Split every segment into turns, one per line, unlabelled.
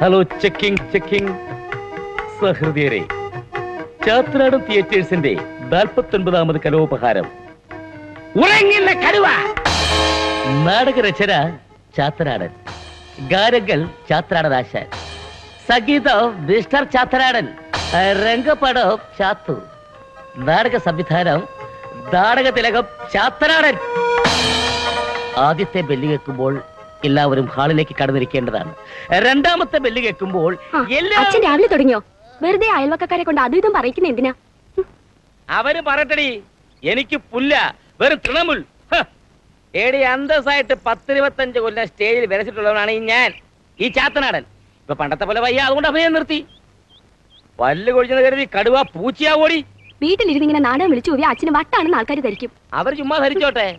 Hello, checking. സഹൃദയരെ, ചാത്രാടൻ തിയേറ്റേഴ്സിന്റെ 49ാമത് കലോപഹാരം ഉറങ്ങില്ല കടുവ. നാടകരചന ചാത്തനാടൻ, ഗാനങ്ങൾ ചാത്രാടനാശാൻ, സംഗീതം മിസ്റ്റർ ചാത്തനാടൻ, രംഗപടം ചാത്തു, നാടക സംവിധാനം നാടക തിലകം ചാത്തനാടൻ. ആദ്യത്തെ ബെല്ല് കേൾക്കുമ്പോൾ എല്ലാവരും ഹാളിലേക്ക് കടന്നിരിക്കേണ്ടതാണ്. രണ്ടാമത്തെ ബെല്ല് കേൾക്കുമ്പോൾ
അച്ഛൻ രാവിലെ തുടങ്ങിയോ? വെറുതെ അയൽവക്കക്കാരെ കൊണ്ട് അതും ഇതും പറയിക്കുന്ന എന്തിനാ?
അവര് പറയട്ടടി, എനിക്ക് പുല്ല, വെറും തൃണമുൽ. ഏടി അന്തസ്സായിട്ട് 10-25 കൊല്ലം സ്റ്റേജിൽ വരച്ചിട്ടുള്ളവനാണ് ഞാൻ, ഈ ചാത്തനാടൻ. ഇപ്പൊ പണ്ടത്തെ പോലെ വയ്യ, അതുകൊണ്ട് അഭയം നിർത്തി. പല്ല് കൊഴിഞ്ഞത് കരുതി കടുവ പൂച്ചയാവോടി.
വീട്ടിലിരുന്ന് ഇങ്ങനെ നാടകം വിളിച്ചു പോയി അച്ഛന് വട്ടാണെന്ന് ആൾക്കാർ ധരിക്കും.
അവർ ചുമ്മാ ധരിച്ചോട്ടെ,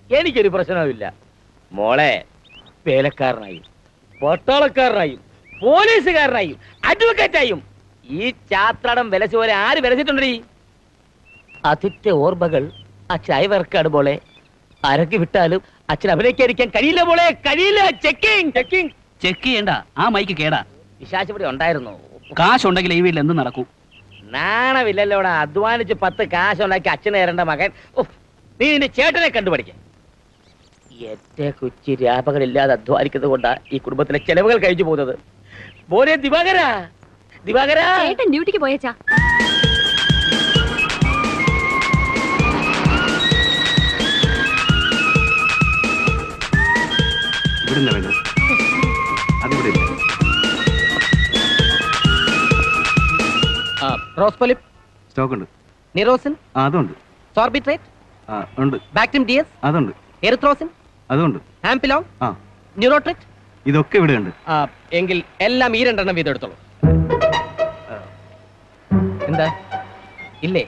എനിക്കൊരു പ്രശ്നവുമില്ല. മോളെ, വേലക്കാരനായും പട്ടാളക്കാരനായും പോലീസുകാരനായും അഡ്വക്കേറ്റായും ഈ ചാത്രാടം വിലച്ചു പോലെ ആര് വിലച്ചിട്ടുണ്ടീ? അതിന്റെ ഓർമ്മകൾ അച്ഛൻ അയവർക്കാട് പോലെ. അരക്ക് വിട്ടാലും അച്ഛൻ അഭിനയിക്കാതിരിക്കാൻ കഴിയില്ല മോളെ, കഴിയില്ല. ചെക്ക്
ചെയ്യണ്ട, ആ മൈക്ക് കേടാ.
വിശാശിവിടെ ഉണ്ടായിരുന്നു.
കാശുണ്ടെങ്കിൽ ഈ വീട്ടിൽ എന്ത് നടക്കൂ?
നാണമില്ലല്ലോടാ, അധ്വാനിച്ച് 10 കാശുണ്ടാക്കി അച്ഛനെ തരേണ്ട മകൻ. നീ നിന്റെ ചേട്ടനെ കണ്ടുപഠിക്ക. എന്റെ കൊച്ചി രാപകളില്ലാതെ അധ്വാനിക്കുന്നത് കൊണ്ടാ ഈ കുടുംബത്തിലെ ചെലവുകൾ കഴിച്ചു പോകുന്നത്. മോനെ ദിവാകരാ,
ചേട്ടൻ ഡ്യൂട്ടിക്ക് പോയച്ചാ.
റോസ്പൊലിപ്പ്
സ്റ്റോക്ക് ഉണ്ട്.
നിറോസിൻ
അതുണ്ട്.
സോർബിട്രേറ്റ്
ഉണ്ട്.
ബാക്ടീം ഡിഎസ് അതുണ്ട്. എറിത്രോസിൻ അതുണ്ട്. ആംപിലോൺ ന്യൂറോട്രിറ്റ്
ഇതൊക്കെ ഇവിടെ ഉണ്ട്.
എങ്കിൽ എല്ലാം ഈ 2 വീതം എടുത്തോളൂ. എന്താ ഇല്ലേ?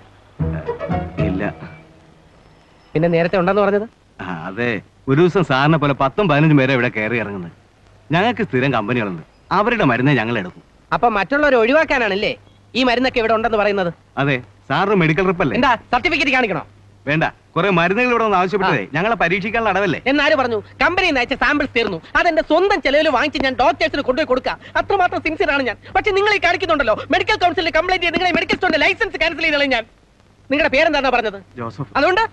ഇല്ല.
പിന്നെ നേരത്തെ ഉണ്ടെന്ന് പറഞ്ഞത്?
അതെ, ഒരു ദിവസം സാറിനെ പോലെ 10-15 പേരെ ഇവിടെ കയറി ഇറങ്ങുന്നത്. ഞങ്ങൾക്ക് സ്ഥിരം കമ്പനികളുണ്ട്, അവരുടെ മരുന്നേ ഞങ്ങൾ എടുക്കും.
അപ്പൊ മറ്റുള്ളവരെ ഒഴിവാക്കാനാണല്ലേ ഈ മരുന്നൊക്കെ ഇവിടെ ഉണ്ടെന്ന് പറയുന്നത്?
അതെ, സാറിന് മെഡിക്കൽ റിപ്പല്ലേ?
എന്താ സർട്ടിഫിക്കറ്റ് കാണിക്കണോ?
വേണ്ട, കുറെ മരുന്നുകൾ ഇവിടെ ഒന്ന് ആവശ്യപ്പെട്ടതേ ഞങ്ങളെ പരീക്ഷിക്കാനുള്ള അടവല്ലേ.
എന്നാര് പറഞ്ഞു? കമ്പനിയിൽ അയച്ച സാമ്പിൾസ് തീർന്നു, അതെന്റെ സ്വന്തം ചെലവിൽ വാങ്ങിച്ച് ഞാൻ ഡോക്ടേഴ്സിന് കൊണ്ടുപോയി കൊടുക്കാം. അത്രമാത്രം സിൻസിയർ ആണ് ഞാൻ. പക്ഷെ നിങ്ങൾ ഈ കാണിക്കുന്നുണ്ടല്ലോ, മെഡിക്കൽ കൗൺസിലിൽ കംപ്ലൈന്റ് ചെയ്ത് നിങ്ങളെ മെഡിക്കൽ സ്റ്റോറിന്റെ ലൈസൻസ് ക്യാൻസൽ ചെയ്തോളാം ഞാൻ. നിങ്ങളുടെ പേരെന്താ പറഞ്ഞത്?
ജോസഫ്.
അതുകൊണ്ട്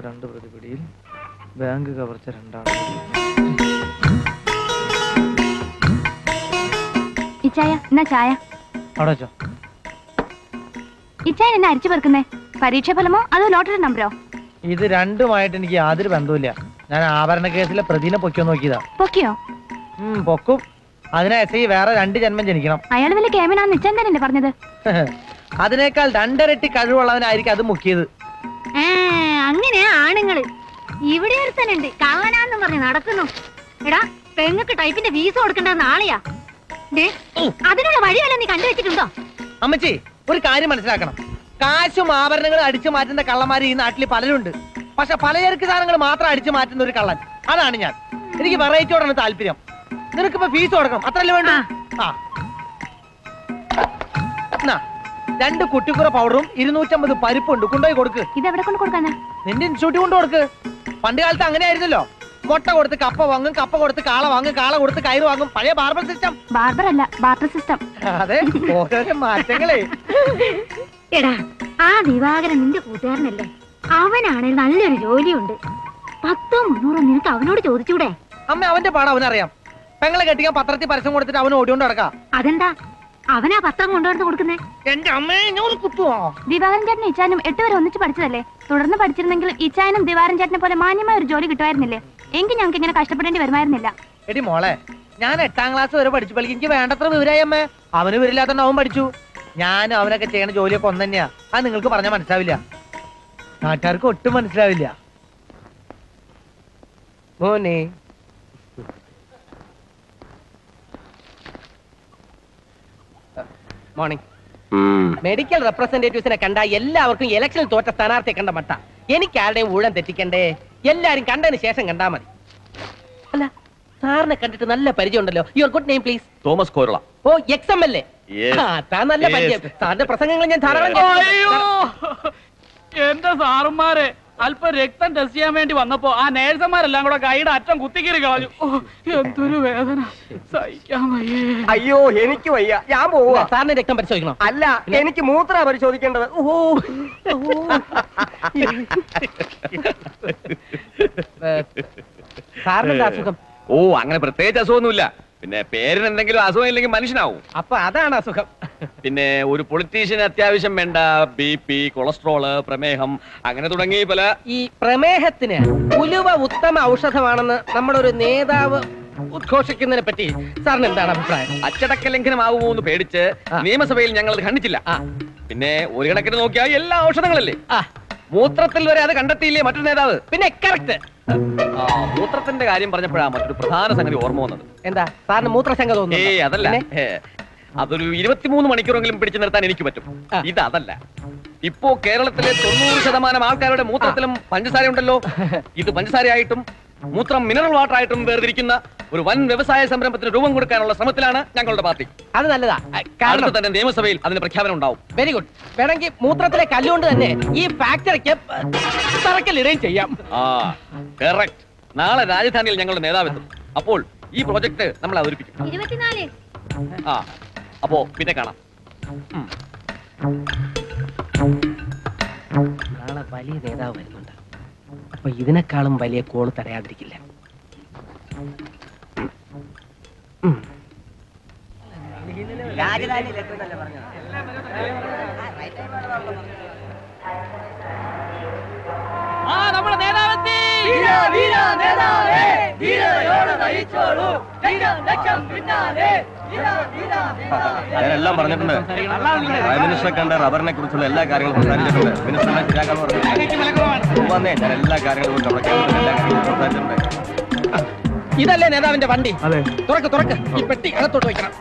2 പ്രതിപിടിയിൽ ബാങ്ക് കവർച്ച 2
ഇച്ചായ എന്നാ ചായ. ഇച്ചായൻ എന്നാ അരിച്ചു പെറുക്കുന്നേ? പരീക്ഷാ ഫലമോ അതോ ലോട്ടറി നമ്പറോ?
ഇത് രണ്ടുമായിട്ട് എനിക്ക് യാതൊരു ബന്ധവുമില്ല. ഞാൻ ആഭരണ കേസിലെ പ്രതിനെ പൊക്കിയോ നോക്കിയതാ.
പൊക്കിയോ?
പൊക്കും. അതിനെ എസ് വേറെ 2 ജന്മം ജനിക്കണം.
അയാൾ വലിയ കേമനാന്ന് ഇച്ചാൻ തന്നെയല്ലേ പറഞ്ഞത്?
അതിനേക്കാൾ 2 ഇരട്ടി കഴിവുള്ളവനായിരിക്കും അത് മുക്കിയത്.
അങ്ങനെ ആണുങ്ങള് ഇവിടെ ഒരുത്തനുണ്ട്, കള്ളനാന്നും പറഞ്ഞ് നടക്കുന്നു. എടാ, പെങ്ങൾക്ക് ടൈപ്പിന്റെ ഫീസ് കൊടുക്കേണ്ടത് നാളെയാ. അതിനുള്ള വഴിയല്ല നീ കണ്ടുവച്ചിട്ടുണ്ടോ?
അമ്മച്ചി, ഒരു കാര്യം മനസ്സിലാക്കണം. കാശും ആഭരണങ്ങളും അടിച്ചു മാറ്റുന്ന കള്ളന്മാര് ഈ നാട്ടിൽ പലരുണ്ട്. പക്ഷെ പലചരക്ക് സാധനങ്ങൾ മാത്രം അടിച്ചു മാറ്റുന്ന ഒരു കള്ളൻ, അതാണ് ഞാൻ. എനിക്ക് വെറൈറ്റിയോടാണ് താല്പര്യം. നിനക്കിപ്പോ ഫീസ് കൊടുക്കണം, അത്രല്ലേ വേണ്ട? 2 കുട്ടിക്കുറ പൗഡറും 250 പരിപ്പുണ്ട്, കൊണ്ടുപോയി കൊടുക്ക്.
ഇതെവിടെ കൊണ്ട് കൊടുക്കാനാ?
നിന്റെ ഇൻസ്റ്റിറ്റ്യൂട്ട് കൊണ്ട് കൊടുക്ക്. പണ്ട് കാലത്ത് അങ്ങനെ ആയിരുന്നല്ലോ. മുട്ട കൊടുത്ത് കപ്പ വാങ്ങും, കപ്പ കൊടുത്ത് കാള വാങ്ങും, കാള കൊടുത്ത് കയറ് വാങ്ങും. പഴയ ബാർബർ സിസ്റ്റം.
ബാർബർ അല്ല, ബാർട്ടർ സിസ്റ്റം.
അതെ, ഓരോരോ മാറ്റങ്ങളെ.
എടാ, ആ ദിവാകരൻ നിന്റെ കൂട്ടുകാരനല്ലേ? അവനാണെങ്കിൽ നല്ലൊരു ജോലിയുണ്ട്. 10-300 നിനക്ക് അവനോട് ചോദിച്ചൂടെ?
അമ്മ, അവന്റെ പാടം അവനറിയാം. പെങ്ങളെ കെട്ടിക്കാൻ പത്രത്തിൽ പരസ്യം കൊടുത്തിട്ട് അവൻ ഓടിയോണ്ട് നടക്കാം.
അതെന്താ അവനാ പത്രം കൊണ്ടുവന്ന് കൊടുക്കുന്നേ?
എന്റെ അമ്മയെ ഞാൻ കുത്തുവോ?
ദിവാകരൻ ചേട്ടനും ഇച്ചാനും 8 വരെ ഒന്നിച്ച് പഠിച്ചതല്ലേ? തുടർന്ന് പഠിച്ചിരുന്നെങ്കിൽ ഇച്ചാനും ദിവാകരൻ ചേട്ടനെ പോലെ മാന്യമായ ഒരു ജോലി കിട്ടുമായിരുന്നില്ലേ? എങ്കിൽ ഞങ്ങൾക്ക് ഇങ്ങനെ കഷ്ടപ്പെടേണ്ടി വരുമായിരുന്നില്ല.
എടി മോളെ, ഞാൻ 8ാം ക്ലാസ് വരെ പഠിച്ചു. എനിക്ക് വേണ്ടത്ര വിവരായി അമ്മേ. അവന് വിവരില്ലാത്തോണ്ട് അവൻ പഠിച്ചു. ഞാനും അവനൊക്കെ ചെയ്യണ ജോലിയൊക്കെ ഒന്ന് തന്നെയാ. അത് നിങ്ങൾക്ക് പറഞ്ഞാൽ മനസ്സിലാവില്ല, നാട്ടുകാർക്ക് ഒട്ടും മനസ്സിലാവില്ല.
മോനെ, മോർണിംഗ്. മെഡിക്കൽ റെപ്രസെന്റേറ്റീവ്സിനെ കണ്ട എല്ലാവർക്കും ഇലക്ഷനിൽ തോറ്റ സ്ഥാനാർത്ഥിയെ കണ്ട മട്ട. എനിക്ക് ആരുടെയും ഊഴം തെറ്റിക്കണ്ടേ? എല്ലാരും കണ്ടതിന് ശേഷം കണ്ടാ മതി. അല്ല, സാറിനെ കണ്ടിട്ട് നല്ല പരിചയം ഉണ്ടല്ലോ. Your good name please?
Thomas കോരള.
ഓ, XMLA. നല്ല പരിചയം. സാറിന്റെ പ്രസംഗങ്ങൾ ഞാൻ ധാരാളം.
എന്റെ സാറുമാരെ, അല്പം രക്തം ടെസ്റ്റ് ചെയ്യാൻ വേണ്ടി വന്നപ്പോ ആ നേഴ്സന്മാരെല്ലാം കൂടെ കൈയുടെ അറ്റം കുത്തിക്കീറി കളഞ്ഞു. എന്തൊരു വേദന, സഹിക്കാൻ വയ്യേ.
അയ്യോ എനിക്ക് വയ്യ, ഞാൻ പോവാ.
സാറിന് രക്തം പരിശോധിക്കണം?
അല്ല, എനിക്ക് മൂത്ര പരിശോധിക്കേണ്ടത്.
സാറിന് അസുഖം?
ഓ, അങ്ങനെ പ്രത്യേകിച്ച് അസുഖമൊന്നുമില്ല. പിന്നെ പേരിന് എന്തെങ്കിലും അസുഖം ഇല്ലെങ്കിൽ മനുഷ്യനാവും.
അപ്പൊ അതാണ് അസുഖം.
പിന്നെ ഒരു പൊളിറ്റീഷ്യന് അത്യാവശ്യം വേണ്ട BP, കൊളസ്ട്രോള്, പ്രമേഹം, അങ്ങനെ തുടങ്ങി പല.
ഈ പ്രമേഹത്തിന് ഉലുവ ഉത്തമ ഔഷധമാണെന്ന് നമ്മുടെ ഒരു നേതാവ് ഉദ്ഘോഷിക്കുന്നതിനെ പറ്റി സാറിന് എന്താണ് അഭിപ്രായം?
അച്ചടക്ക ലംഘനമാവുമോ എന്ന് പേടിച്ച് നിയമസഭയിൽ ഞങ്ങൾ അത് ഖണ്ഡിച്ചില്ല. പിന്നെ ഒരു കണക്കിന് നോക്കിയാൽ എല്ലാ ഔഷധങ്ങളല്ലേ. മൂത്രത്തിൽ വരെ അത് കണ്ടെത്തിയില്ലേ മറ്റൊരു നേതാവ്?
പിന്നെ കറക്റ്റ്.
മൂത്രത്തിന്റെ കാര്യം പറഞ്ഞപ്പോഴാ മറ്റൊരു പ്രധാന സംഗതി ഓർമ്മ വന്നത്.
എന്താ സാറിന് മൂത്രശങ്ക തോന്നുന്നു?
അതല്ല, അതൊരു 23 മണിക്കൂറെങ്കിലും പിടിച്ചു നിർത്താൻ എനിക്ക് പറ്റും. ഇതല്ല. ഇപ്പോ കേരളത്തിലെ 90% ആൾക്കാരുടെ മൂത്രത്തിലും പഞ്ചസാര ഉണ്ടല്ലോ. ഇത് പഞ്ചസാരയായിട്ടും മൂത്രം മിനറൽ വാട്ടർ ആയിട്ടും വേർതിരിക്കുന്ന ഒരു വൻ വ്യവസായ സംരംഭത്തിന് രൂപം കൊടുക്കാനുള്ള ശ്രമത്തിലാണ് ഞങ്ങളുടെ പാർട്ടി.
അത് നല്ലതാ.
കാരണം തന്നെ നിയമസഭയിൽ അതിന് പ്രഖ്യാപനം ഉണ്ടാവും.
Very good. വേണമെങ്കിൽ മൂത്രത്തിലെ കല്ലുകൊണ്ട് തന്നെ ഈ ഫാക്ടറിക്ക് തറക്കല്ലിടുകയും ചെയ്യാം.
കറക്റ്റ്. നാളെ രാജധാനിയിൽ ഞങ്ങളുടെ നേതാവെത്തും. അപ്പോൾ ഈ പ്രോജക്ട് നമ്മൾ അവതരിപ്പിക്കും.
24.
അപ്പോ പിന്നെ കാണാം.
നാളെ വലിയ നേതാവ് വരുന്നുണ്ട്. അപ്പൊ ഇതിനേക്കാളും വലിയ കോള് തടയാതിരിക്കില്ല.
നമ്മുടെ നേതാവെത്തി.
ഞാനെല്ലാം പറഞ്ഞിട്ടുണ്ട്. പ്രൈം മിനിസ്റ്ററെ കണ്ട റബ്ബറിനെ കുറിച്ചുള്ള എല്ലാ കാര്യങ്ങളും സംസാരിച്ചിട്ടുണ്ട്. മിനിസ്റ്ററിനെ ശരിയാക്കാൻ വന്നേ, ഞാൻ എല്ലാ കാര്യങ്ങളും നമ്മുടെ കേരളത്തിലെ എല്ലാ കാര്യങ്ങളും സംസാരിച്ചിട്ടുണ്ട്.
ഇതല്ലേ നേതാവിന്റെ വണ്ടി?
അതെ.
തുറക്ക്. ഈ പെട്ടി അകത്തോട്ട് വെക്കണം.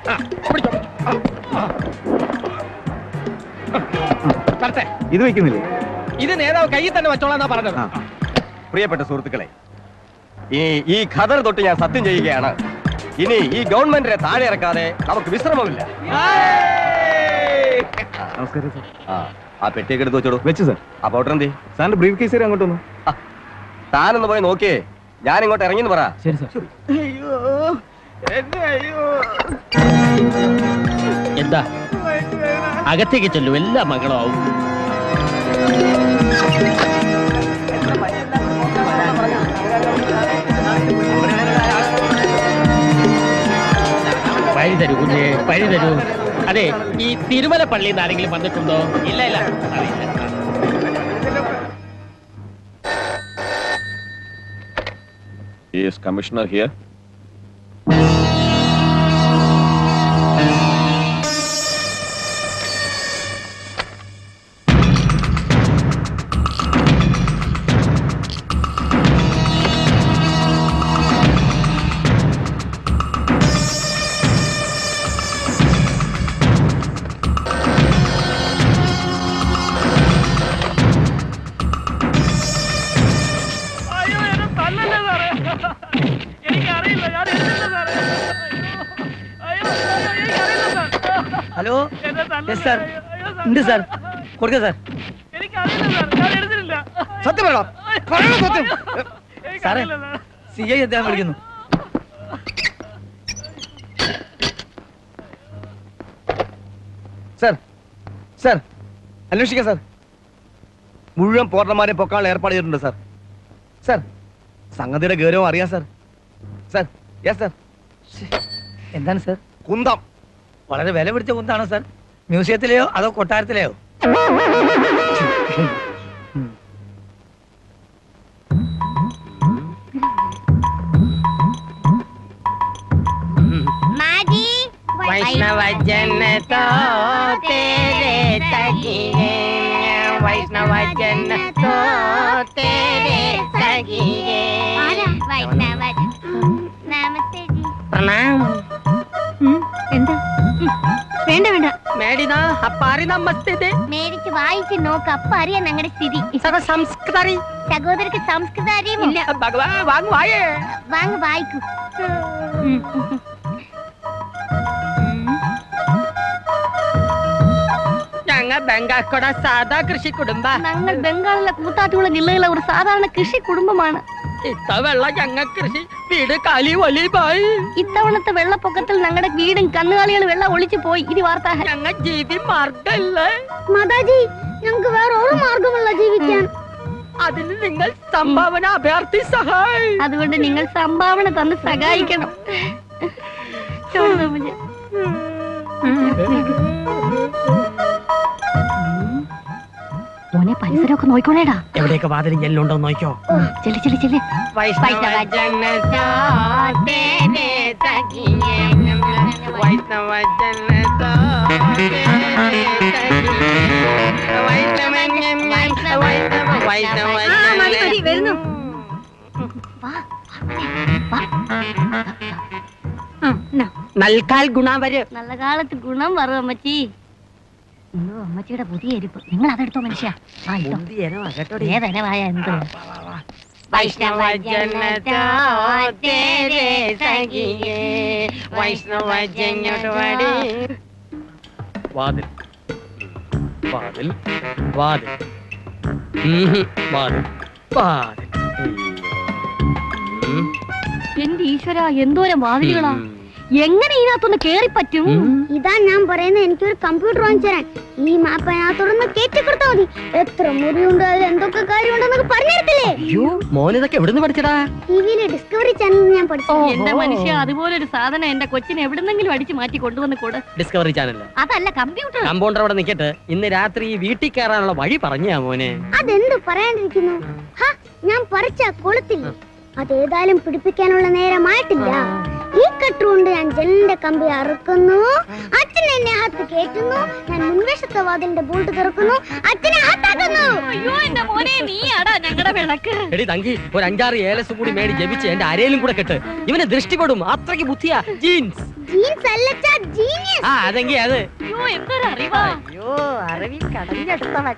ഇത് വെക്കുന്നില്ലേ?
ഇത് നേതാവ് കയ്യിൽ തന്നെ വെച്ചോളാന്നാ പറഞ്ഞത്.
പ്രിയപ്പെട്ട സുഹൃത്തുക്കളെ, ഈ ഖദർ തൊട്ട് ഞാൻ സത്യം ചെയ്യുകയാണ്, ഇനി ഈ ഗവൺമെന്റിനെ താഴെ ഇറക്കാതെ നമുക്ക് വിശ്രമമില്ല.
നമസ്കാരം സാർ.
ആ പെട്ടിയൊക്കെ എടുത്ത് വെച്ചോളൂ.
വെച്ചു സാർ.
ആ പൗഡർ എന്തേ?
സാറിന്റെ ബ്രീഫ് കേസ് വരെ അങ്ങോട്ട് വന്നു.
താനൊന്ന് പോയി നോക്കിയേ, ഞാൻ ഇങ്ങോട്ട് ഇറങ്ങിന്ന് പറ.
ശരി സാർ.
എന്താ അകത്തേക്ക് ചെല്ലു, എല്ലാ മംഗളവും ആവും. വഴി തരൂ കുഞ്ഞേ, വഴി തരൂ. അതെ, ഈ തിരുമല പള്ളിയിൽ നിന്ന് ആരെങ്കിലും വന്നിട്ടുണ്ടോ? ഇല്ല. അറിയില്ല.
Is Commissioner here?
Hello, sir ഉണ്ട് സാർ, കൊടുക്ക സാർ. സത്യം പറയണം, സത്യം. സാറേ, CI അദ്ദേഹം വിളിക്കുന്നു. സാർ അന്വേഷിക്കാം സാർ. മുഴുവൻ പോർട്ടർമാരെ പൊക്കാനുള്ള ഏർപ്പാട് ചെയ്തിട്ടുണ്ട് സാർ. സാർ, സംഗതിയുടെ ഗൗരവം അറിയാം സാർ. Sir, yes sir. എന്താണ് സാർ? കുന്തം. വളരെ വില പിടിച്ച കുന്താണോ സാർ? മ്യൂസിയത്തിലെയോ അതോ കൊട്ടാരത്തിലെയോ?
वैष्णव जन तो तेरे सखिए, वैष्णव जन तो तेरे सखिए। वैष्णव नमस्ते जी।
प्रणाम।
എന്താ? വേണ്ട വേണ്ട,
മേടിനാ അപ്പ അറിയാമത്തെ
മേടിച്ച് വായിച്ച് നോക്ക്, അപ്പ അറിയാം ഞങ്ങളുടെ സ്ഥിതി.
സംസ്കൃതി
സഹോദരക്ക് സംസ്കൃതം അറിയുമോ?
ഭഗവാൻ വാങ്ങ് വായേ,
വാങ്ങ് വായിക്കൂ.
ഞങ്ങൾ
ഞങ്ങൾ ബംഗാക്കോട സാധാ കൃഷി കുടുംബ.
ഞങ്ങൾ ബംഗാളിലെ കൂത്താട്ടുകുളം ജില്ലയിലെ ഒരു സാധാരണ കൃഷി കുടുംബമാണ്.
ഇത്തവെള്ള ഞങ്ങൾ കൃഷി വീട് കാലി വലിയതായി.
ഇത്തവണത്തെ വെള്ളപ്പൊക്കത്തിൽ ഞങ്ങളുടെ വീടും കന്നുകാലികൾ വെള്ളം ഒളിച്ചു പോയി. ഇത് വാർത്ത.
ഞങ്ങൾ ജീവി മാർഗല്ലേ.
മാതാജി, ഞങ്ങൾക്ക് വേറെ ഒരു മാർഗമല്ല ജീവിക്കാൻ.
അതിന് നിങ്ങൾ സംഭാവന അഭ്യർത്ഥി സഹായി.
അതുകൊണ്ട് നിങ്ങൾ സംഭാവന തന്ന് സഹായിക്കണം. മോനെ പരിസരമൊക്കെ നോക്കണേടാ.
എവിടെയൊക്കെ വാതിലും ജെല്ലുണ്ടോ നോക്കോ.
ചെല്ലി ചെല്ലി ചെല്ലി. വരുന്നു.
നൽകാൽ ഗുണം വരും.
നല്ല കാലത്ത് ഗുണം വരും അമ്മച്ചി. അയ്യോ, അമ്മച്ചിയുടെ പുതിയ എരിപ്പ്. നിങ്ങൾ അതെടുത്തോ മനുഷ്യ. ഏതനവായ എന്ത്
വാതിൽ വാതിൽ വാതിൽ വാതിൽ വാതിൽ.
എന്റെ ഈശ്വര, എന്തോരം വാതിലുകളാ. എങ്ങനെ ഇതിനകത്തൊന്ന് കേറി പറ്റും?
ഇതാ ഞാൻ പറയുന്നത്, എനിക്കൊരു കമ്പ്യൂട്ടർ വാങ്ങിച്ചു തരാൻ. ഈ മാപ്പ് അതിനകത്തോടൊന്ന് കയറ്റി കൊടുത്താൽ മതി. എത്ര മുറിയുണ്ട്, അതിൽ എന്തൊക്കെ കാര്യമുണ്ടെന്നൊക്കെ പറഞ്ഞിടത്തില്ലേ.
അയ്യോ, മോനിതൊക്കെ എവിടുന്ന് പഠിച്ചടാ?
ടിവിയിലെ ഡിസ്കവറി ചാനലിൽ ഞാൻ പഠിച്ചു.
എന്റെ മനുഷ്യ, അതുപോലെ ഒരു സാധനം എന്റെ കൊച്ചിനെ എവിടുന്നെങ്കിലും അടിച്ചു മാറ്റി കൊണ്ടുവന്ന് കൂടെ.
ഡിസ്കവറി ചാനൽ
അതല്ല, കമ്പ്യൂട്ടർ.
കമ്പൗണ്ടർ അവിടെ നിക്കട്ടെ. ഇന്ന് രാത്രി വീട്ടിൽ കയറാനുള്ള വഴി പറഞ്ഞാ മോനെ.
അതെന്ത് പറയാണ്ടിരിക്കുന്നു. ഞാൻ പറിച്ച കൊളുത്തില്ല. അതേതായാലും പിടിപ്പിക്കാനുള്ള നേരമായിട്ടില്ല. ഈ കട്ടുകൊണ്ട് ഞാൻ ജനലിന്റെ കമ്പി അറുക്കുന്നു. അച്ഛൻ എന്നെ അകത്ത് കയറ്റുന്നു. ഞാൻ മുൻവശത്തെ വാതിലിന്റെ ബോൾട്ട് തുറക്കുന്നു. അച്ഛനെ അകത്താക്കുന്നു.
അയ്യോ എന്റെ മോനെ, നീയാടാ ഞങ്ങളുടെ വിളക്ക്.
എടി തങ്കി, ഒരു 5-6 ഏലസ് കൂടി മേടി ജപിച്ച് എന്റെ അരയിലും കൂടെ കെട്ട്. ഇവനെ ദൃഷ്ടിപ്പെടും. അത്രയ്ക്ക് ബുദ്ധിയാ. ജീൻസ്
ജീൻസ് അല്ലച്ചാ, ജീനിയസ്.
അതെങ്കി അത്.
അയ്യോ എന്തൊരു അറിവാ.
അയ്യോ, അറിവിൽ കടഞ്ഞെടുത്തവൻ.